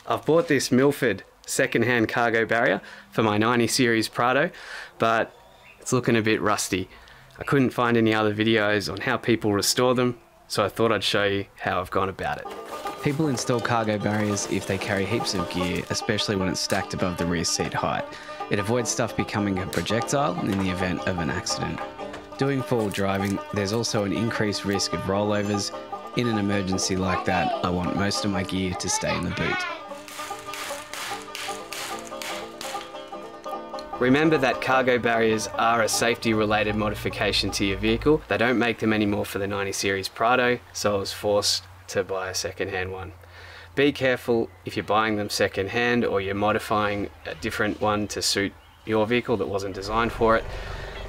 I've bought this Milford second-hand cargo barrier for my 90 Series Prado, but it's looking a bit rusty. I couldn't find any other videos on how people restore them, so I thought I'd show you how I've gone about it. People install cargo barriers if they carry heaps of gear, especially when it's stacked above the rear seat height. It avoids stuff becoming a projectile in the event of an accident. Doing forward driving, there's also an increased risk of rollovers. In an emergency like that, I want most of my gear to stay in the boot. Remember that cargo barriers are a safety-related modification to your vehicle. They don't make them anymore for the 90 Series Prado, so I was forced to buy a second-hand one. Be careful if you're buying them second-hand or you're modifying a different one to suit your vehicle that wasn't designed for it.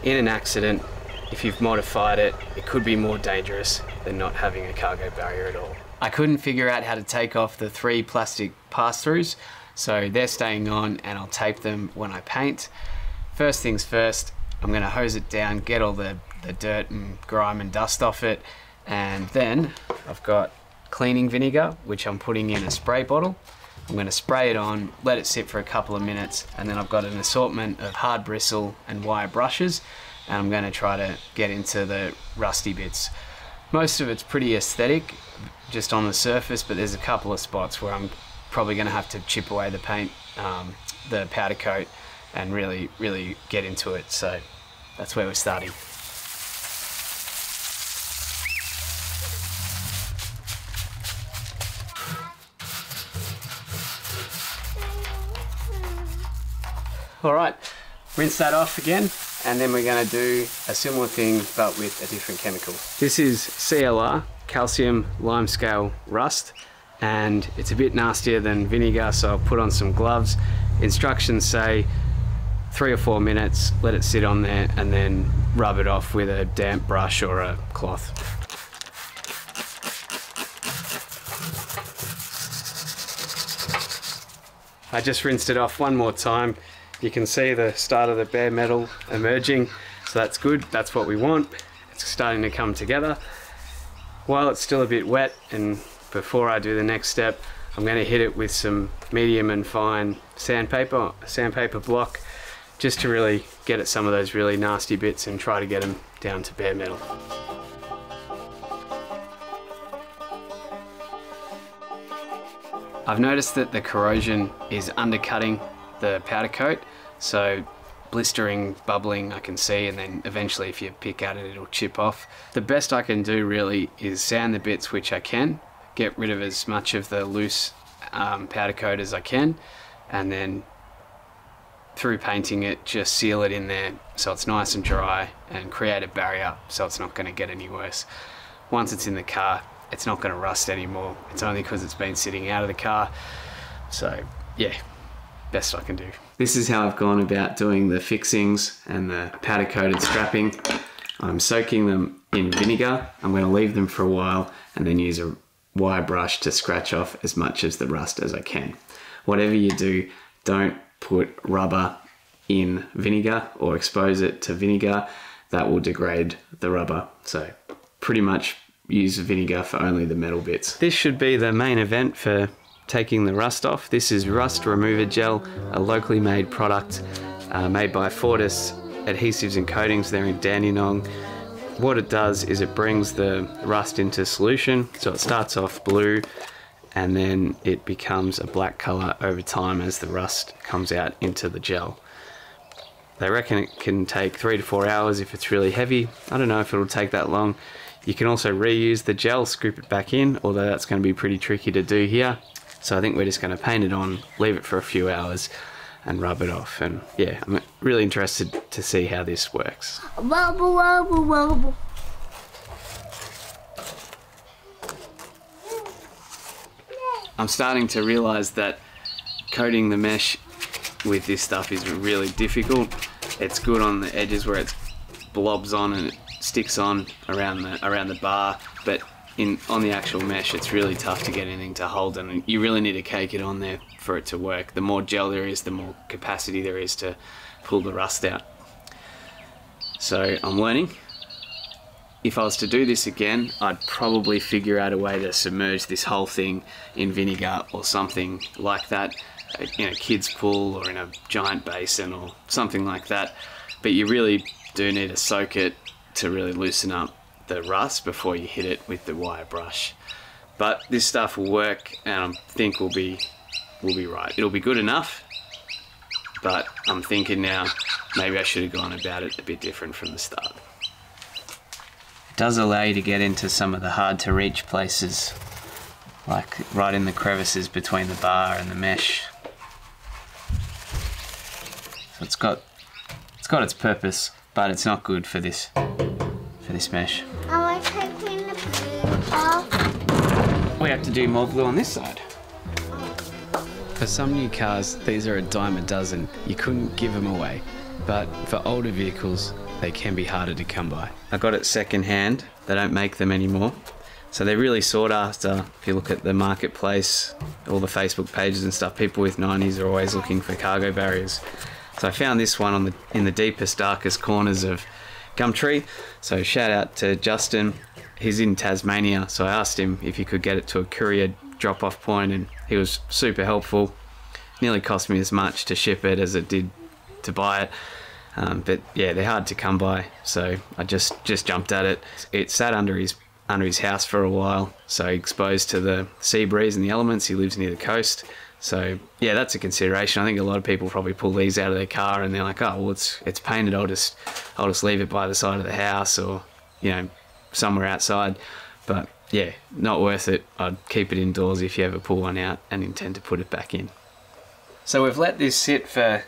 In an accident, if you've modified it, it could be more dangerous than not having a cargo barrier at all. I couldn't figure out how to take off the 3 plastic pass-throughs, so they're staying on and I'll tape them when I paint. First things first, I'm going to hose it down, get all the dirt and grime and dust off it, and then I've got cleaning vinegar, which I'm putting in a spray bottle. I'm going to spray it on, let it sit for a couple of minutes, and then I've got an assortment of hard bristle and wire brushes, and I'm going to try to get into the rusty bits. Most of it's pretty aesthetic, just on the surface, but there's a couple of spots where I'm probably going to have to chip away the paint, the powder coat, and really get into it. So that's where we're starting. All right, rinse that off again, and then we're going to do a similar thing but with a different chemical. This is CLR, calcium limescale rust, and it's a bit nastier than vinegar, so I'll put on some gloves. Instructions say 3 or 4 minutes, let it sit on there, and then rub it off with a damp brush or a cloth. I just rinsed it off one more time. You can see the start of the bare metal emerging, so that's good, that's what we want. It's starting to come together. While it's still a bit wet, and before I do the next step, I'm going to hit it with some medium and fine sandpaper, a sandpaper block, just to really get at some of those really nasty bits and try to get them down to bare metal. I've noticed that the corrosion is undercutting the powder coat, so blistering, bubbling I can see, and then eventually if you pick at it it'll chip off. The best I can do really is sand the bits which I can, get rid of as much of the loose powder coat as I can, and then through painting it just seal it in there so it's nice and dry and create a barrier so it's not going to get any worse. Once it's in the car, it's not going to rust anymore. It's only because it's been sitting out of the car. So yeah, best I can do. This is how I've gone about doing the fixings and the powder coated strapping. I'm soaking them in vinegar. I'm going to leave them for a while and then use a wire brush to scratch off as much of the rust as I can. Whatever you do, don't put rubber in vinegar or expose it to vinegar. That will degrade the rubber. So pretty much use vinegar for only the metal bits. This should be the main event for taking the rust off. This is rust remover gel, a locally made product made by Fortis Adhesives and Coatings. They're in Dandenong. What it does is it brings the rust into solution, so it starts off blue and then it becomes a black color over time as the rust comes out into the gel. They reckon it can take 3 to 4 hours if it's really heavy. I don't know if it'll take that long. You can also reuse the gel, scoop it back in, although that's going to be pretty tricky to do here. So I think we're just going to paint it on, leave it for a few hours and rub it off. And yeah, I'm really interested to see how this works. Wobble, wobble, wobble. I'm starting to realize that coating the mesh with this stuff is really difficult. It's good on the edges where it blobs on and it sticks on around the bar, but on the actual mesh it's really tough to get anything to hold, and you really need to cake it on there for it to work. The more gel there is, the more capacity there is to pull the rust out. So I'm learning. If I was to do this again, I'd probably figure out a way to submerge this whole thing in vinegar or something like that, in a kid's pool or in a giant basin or something like that. But you really do need to soak it to really loosen up the rust before you hit it with the wire brush. But this stuff will work, and I think we'll be right. It'll be good enough, but I'm thinking now maybe I should have gone about it a bit different from the start. It does allow you to get into some of the hard to reach places, like right in the crevices between the bar and the mesh. So it's got its purpose, but it's not good for this mesh. Am I taking the blue off? We have to do more glue on this side. For some new cars, these are a dime a dozen. You couldn't give them away. But for older vehicles, they can be harder to come by. I got it second hand. They don't make them anymore. So they're really sought after. If you look at the marketplace, all the Facebook pages and stuff, people with 90s are always looking for cargo barriers. So I found this one in the deepest, darkest corners of Gumtree. So shout out to Justin. He's in Tasmania, so I asked him if he could get it to a courier drop-off point, and he was super helpful. Nearly cost me as much to ship it as it did to buy it. But yeah, they're hard to come by, so I just jumped at it. It sat under his house for a while, so exposed to the sea breeze and the elements. He lives near the coast, so yeah, that's a consideration. I think a lot of people probably pull these out of their car and they're like, oh well, it's painted, I'll just leave it by the side of the house, or somewhere outside. But yeah, not worth it. I'd keep it indoors if you ever pull one out and intend to put it back in. So we've let this sit for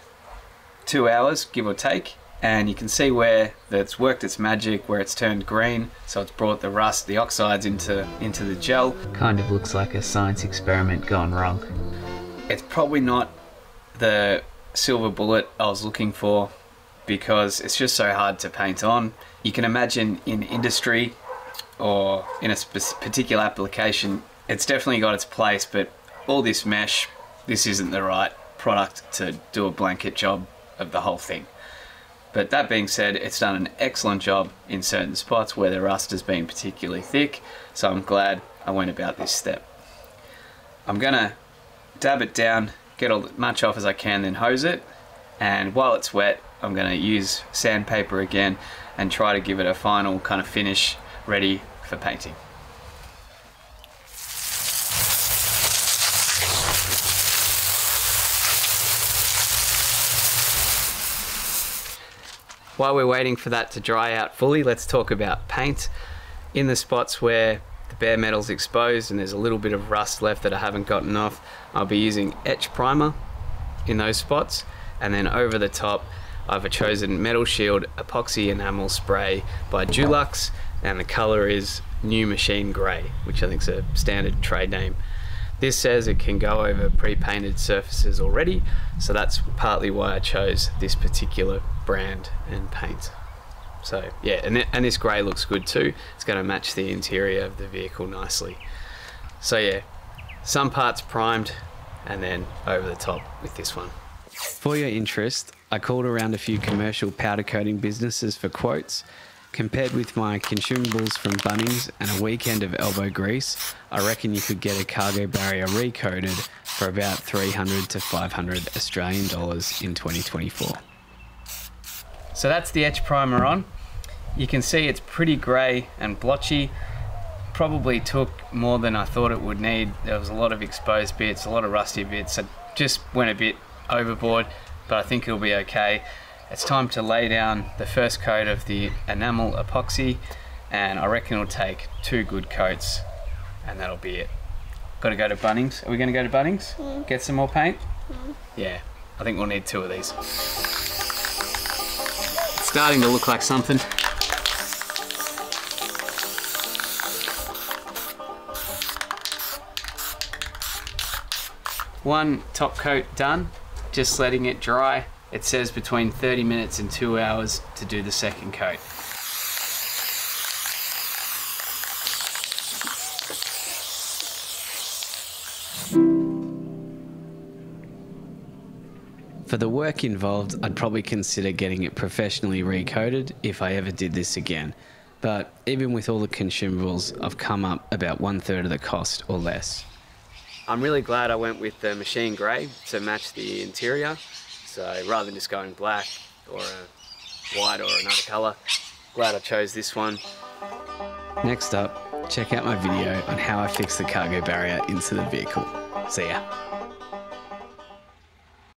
2 hours, give or take, and you can see where that's worked its magic, where it's turned green, so it's brought the rust, the oxides into the gel. Kind of looks like a science experiment gone wrong. It's probably not the silver bullet I was looking for, because it's just so hard to paint on. You can imagine in industry or in a particular application, it's definitely got its place, but all this mesh, this isn't the right product to do a blanket job of the whole thing. But that being said, it's done an excellent job in certain spots where the rust has been particularly thick, so I'm glad I went about this step. I'm gonna dab it down, get as much off as I can, then hose it, and while it's wet, I'm gonna use sandpaper again and try to give it a final kind of finish ready for painting. While we're waiting for that to dry out fully, let's talk about paint. In the spots where the bare metal's exposed and there's a little bit of rust left that I haven't gotten off, I'll be using etch primer in those spots, and then over the top I've chosen Metal Shield epoxy enamel spray by Dulux, and the color is New Machine Grey, which I think is a standard trade name. This says it can go over pre-painted surfaces already, so that's partly why I chose this particular brand and paint. So yeah, and this grey looks good too. It's going to match the interior of the vehicle nicely. So yeah, some parts primed and then over the top with this one. For your interest, I called around a few commercial powder coating businesses for quotes. Compared with my consumables from Bunnings and a weekend of elbow grease, I reckon you could get a cargo barrier recoated for about 300 to 500 Australian dollars in 2024. So that's the etch primer on. You can see it's pretty grey and blotchy. Probably took more than I thought it would need. There was a lot of exposed bits, a lot of rusty bits. I just went a bit overboard, but I think it'll be okay. It's time to lay down the first coat of the enamel epoxy, and I reckon it'll take 2 good coats and that'll be it. Got to go to Bunnings. Are we going to go to Bunnings? Mm. Get some more paint? Mm. Yeah, I think we'll need 2 of these. It's starting to look like something. One top coat done, just letting it dry. It says between 30 minutes and 2 hours to do the second coat. For the work involved, I'd probably consider getting it professionally recoated if I ever did this again. But even with all the consumables, I've come up about 1/3 of the cost or less. I'm really glad I went with the machine grey to match the interior. So rather than just going black or a white or another colour, glad I chose this one. Next up, check out my video on how I fixed the cargo barrier into the vehicle. See ya.